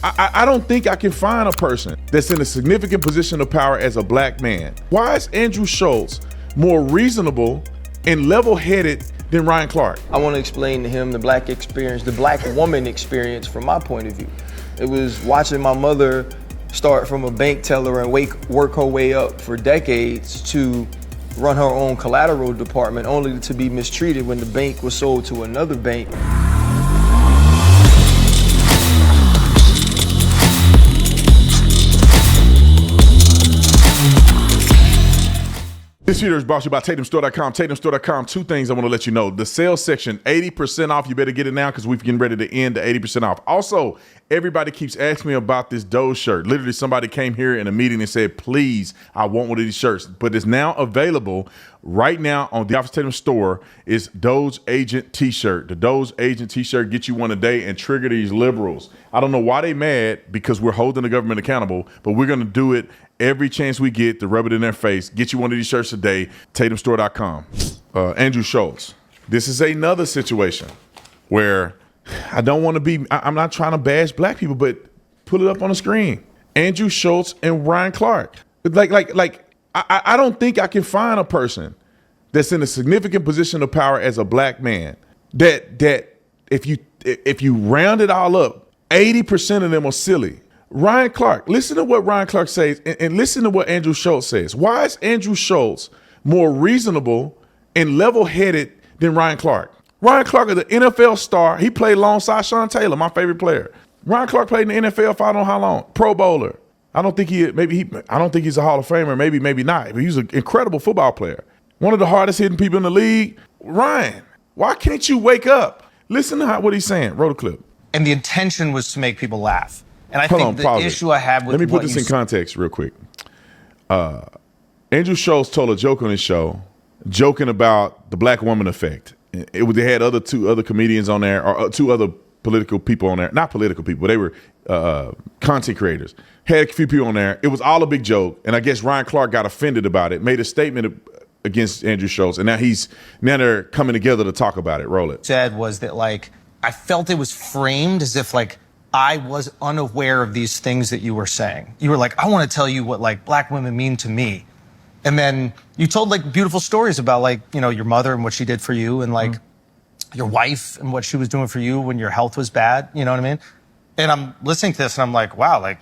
I don't think I can find a person that's in a significant position of power as a black man. Why is Andrew Schulz more reasonable and level-headed than Ryan Clark? I want to explain to him the black experience, the black woman experience from my point of view. It was watching my mother start from a bank teller and work her way up for decades to run her own collateral department, only to be mistreated when the bank was sold to another bank. This video is brought to you by TatumStore.com. TatumStore.com, two things I want to let you know. The sales section, 80% off. You better get it now because we're getting ready to end the 80% off. Also, everybody keeps asking me about this Doge shirt. Literally, somebody came here in a meeting and said, please, I want one of these shirts. But it's now available right now on the Office Tatum store. It's Doge Agent T-shirt. The Doge Agent T-shirt gets you one a day and trigger these liberals. I don't know why they mad, because we're holding the government accountable, but we're going to do it every chance we get to rub it in their face. Get you one of these shirts today, TatumStore.com. Andrew Schulz. This is another situation where I don't want to be, I'm not trying to bash black people, but put it up on the screen. Andrew Schulz and Ryan Clark. I don't think I can find a person that's in a significant position of power as a black man that if you round it all up, 80% of them are silly. Ryan Clark, listen to what Ryan Clark says and listen to what Andrew Schulz says. Why is Andrew Schulz more reasonable and level-headed than Ryan Clark? Ryan Clark is an NFL star. He played alongside Sean Taylor, my favorite player. Ryan Clark played in the NFL for I don't know how long. Pro bowler. I don't think he's a Hall of Famer, maybe not. But he's an incredible football player. One of the hardest hitting people in the league. Ryan, why can't you wake up? Listen to what he's saying. Roll the clip. And the intention was to make people laugh. And I think the issue I have with Let me put this in context real quick. Andrew Schulz told a joke on his show, joking about the black woman effect. They had two other comedians on there, or two other political people on there. Not political people, they were content creators. Had a few people on there. It was all a big joke. And I guess Ryan Clark got offended about it, made a statement against Andrew Schulz. And now they're coming together to talk about it. Roll it. Said was that, like, I felt it was framed as if, like, I was unaware of these things that you were saying. You were like, I want to tell you what, like, black women mean to me. And then you told, like, beautiful stories about, like, you know, your mother and what she did for you, and, like, your wife and what she was doing for you when your health was bad. You know what I mean? And I'm listening to this and I'm like, wow, like,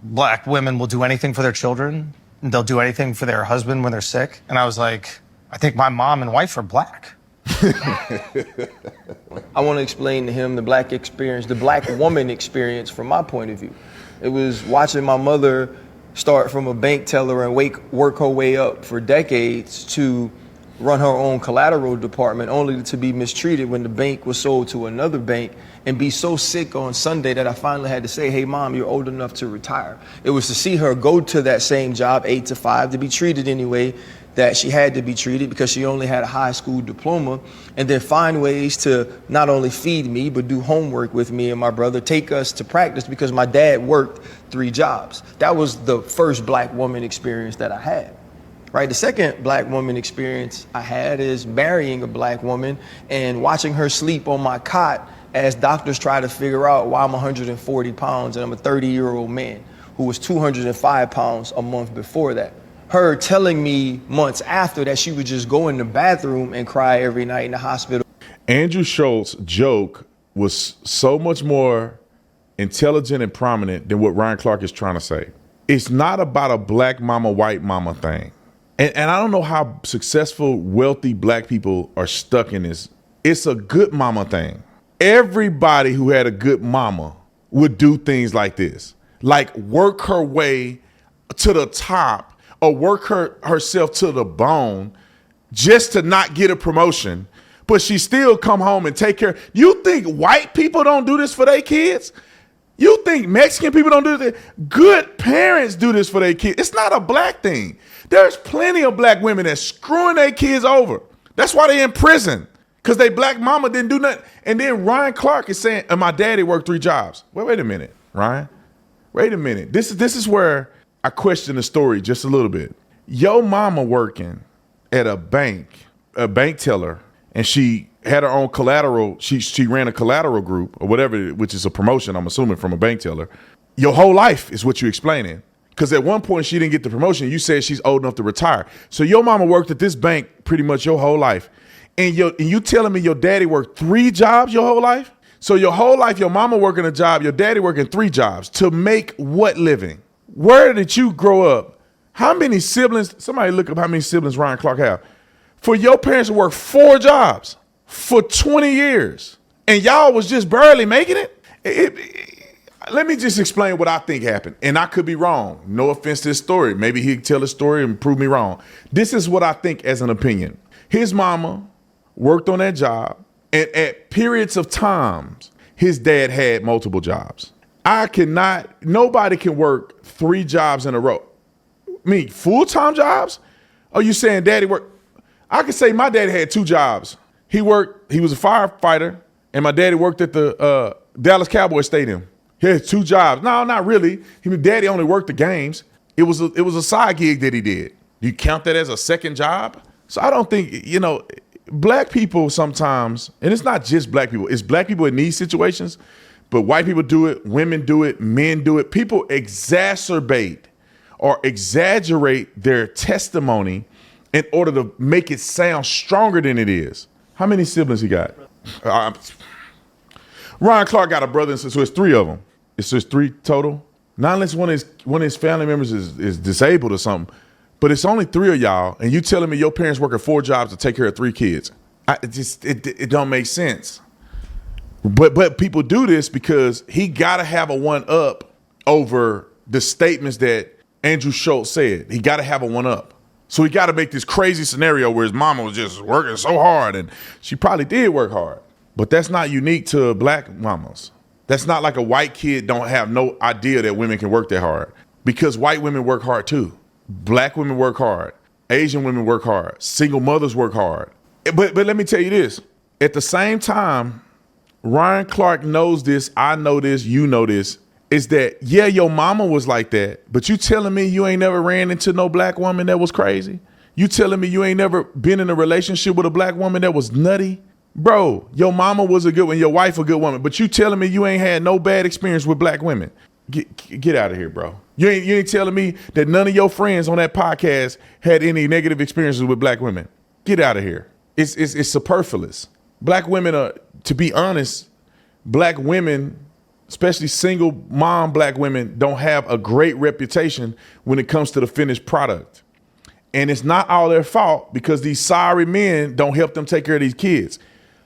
black women will do anything for their children, and they'll do anything for their husband when they're sick. And I was like, I think my mom and wife are black. I want to explain to him the black experience, the black woman experience from my point of view. It was watching my mother start from a bank teller and work her way up for decades to run her own collateral department, only to be mistreated when the bank was sold to another bank, and be so sick on Sunday that I finally had to say, hey, Mom, you're old enough to retire. It was to see her go to that same job, 8 to 5, to be treated anyway that she had to be treated because she only had a high school diploma, and then find ways to not only feed me, but do homework with me and my brother, take us to practice because my dad worked 3 jobs. That was the first black woman experience that I had. Right. The second black woman experience I had is marrying a black woman and watching her sleep on my cot as doctors try to figure out why I'm 140 pounds and I'm a 30-year-old man who was 205 pounds a month before that. Her telling me months after that she would just go in the bathroom and cry every night in the hospital. Andrew Schulz's joke was so much more intelligent and prominent than what Ryan Clark is trying to say. It's not about a black mama, white mama thing. And I don't know how successful, wealthy black people are stuck in this. It's a good mama thing. Everybody who had a good mama would do things like this, like work her way to the top or work herself to the bone just to not get a promotion, but she still come home and take care. You think white people don't do this for their kids? You think Mexican people don't do this? Good parents do this for their kids. It's not a black thing. There's plenty of black women that's screwing their kids over. That's why they're in prison, because they black mama didn't do nothing. And then Ryan Clark is saying, and my daddy worked 3 jobs. Wait a minute, Ryan. Wait a minute. This is where I question the story just a little bit. Yo mama working at a bank teller, and she had her own collateral. She ran a collateral group or whatever, which is a promotion, I'm assuming, from a bank teller. Your whole life is what you're explaining. Because at one point she didn't get the promotion. You said she's old enough to retire. So your mama worked at this bank pretty much your whole life. And you telling me your daddy worked 3 jobs your whole life? So your whole life, your mama working a job, your daddy working 3 jobs to make what living? Where did you grow up? How many siblings? Somebody look up how many siblings Ryan Clark have. For your parents to work 4 jobs for 20 years and y'all was just barely making it? Let me just explain what I think happened. And I could be wrong. No offense to this story. Maybe he could tell a story and prove me wrong. This is what I think as an opinion. His mama worked on that job, and at periods of times, his dad had multiple jobs. Nobody can work 3 jobs in a row. Me, full-time jobs? Are you saying daddy worked? I could say my daddy had 2 jobs. He was a firefighter, and my daddy worked at the Dallas Cowboys Stadium. He had 2 jobs. No, not really. Daddy only worked the games. It was a side gig that he did. You count that as a second job? So I don't think, black people sometimes, and it's not just black people, it's black people in these situations, but white people do it, women do it, men do it. People exacerbate or exaggerate their testimony in order to make it sound stronger than it is. How many siblings he got? Ryan Clark got a brother and sister, so it's 3 of them. It's just 3 total. Not unless one of his family members is disabled or something. But it's only 3 of y'all, and you telling me your parents working 4 jobs to take care of 3 kids. It don't make sense. But people do this because he got to have a one-up over the statements that Andrew Schulz said. He got to have a one-up. So he got to make this crazy scenario where his mama was just working so hard, and she probably did work hard. But that's not unique to black mamas. That's not like a white kid don't have no idea that women can work that hard, because white women work hard too. Black women work hard. Asian women work hard. Single mothers work hard. But let me tell you this. At the same time, Ryan Clark knows this, I know this, you know this, is that, yeah, your mama was like that, but you telling me you ain't never ran into no black woman that was crazy? You telling me you ain't never been in a relationship with a black woman that was nutty? Bro, your mama was a good one, your wife a good woman, but you telling me you ain't had no bad experience with black women? Get out of here, bro. You ain't telling me that none of your friends on that podcast had any negative experiences with black women. Get out of here. It's superfluous. Black women are, to be honest, black women, especially single mom black women, don't have a great reputation when it comes to the finished product. And it's not all their fault, because these sorry men don't help them take care of these kids.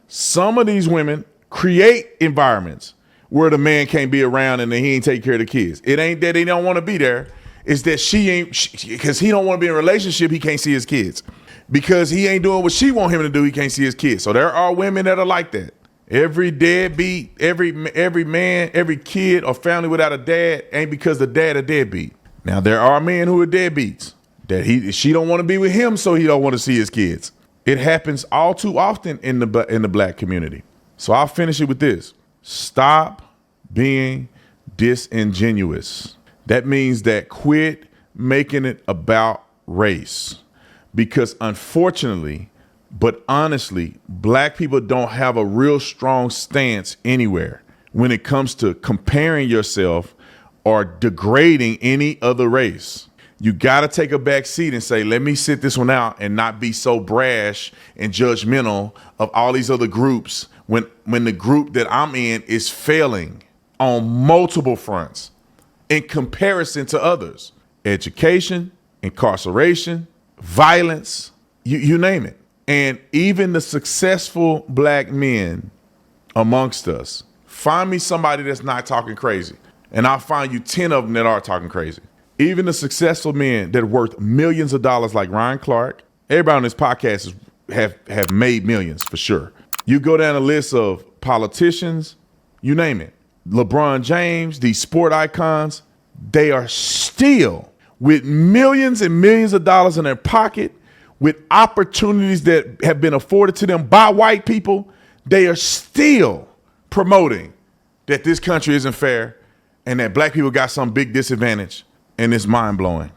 Some of these women create environments where the man can't be around and then he ain't take care of the kids. It ain't that they don't want to be there. It's that because he don't want to be in a relationship, he can't see his kids. Because he ain't doing what she want him to do, he can't see his kids. So there are women that are like that. Every deadbeat, every man, every kid or family without a dad ain't because the dad a deadbeat. Now there are men who are deadbeats that she don't want to be with him, so he don't want to see his kids. It happens all too often in the black community. So I'll finish it with this. Stop being disingenuous. That means that quit making it about race. Because unfortunately, but honestly, black people don't have a real strong stance anywhere when it comes to comparing yourself or degrading any other race. You got to take a back seat and say, let me sit this one out and not be so brash and judgmental of all these other groups when the group that I'm in is failing on multiple fronts in comparison to others. Education, incarceration, violence, you name it. And even the successful black men amongst us, find me somebody that's not talking crazy, and I'll find you 10 of them that are talking crazy. Even the successful men that are worth millions of dollars like Ryan Clark, everybody on this podcast have made millions for sure. You go down a list of politicians, you name it, LeBron James, these sport icons, they are still with millions and millions of dollars in their pocket, with opportunities that have been afforded to them by white people. They are still promoting that this country isn't fair and that black people got some big disadvantage. And it's mind blowing.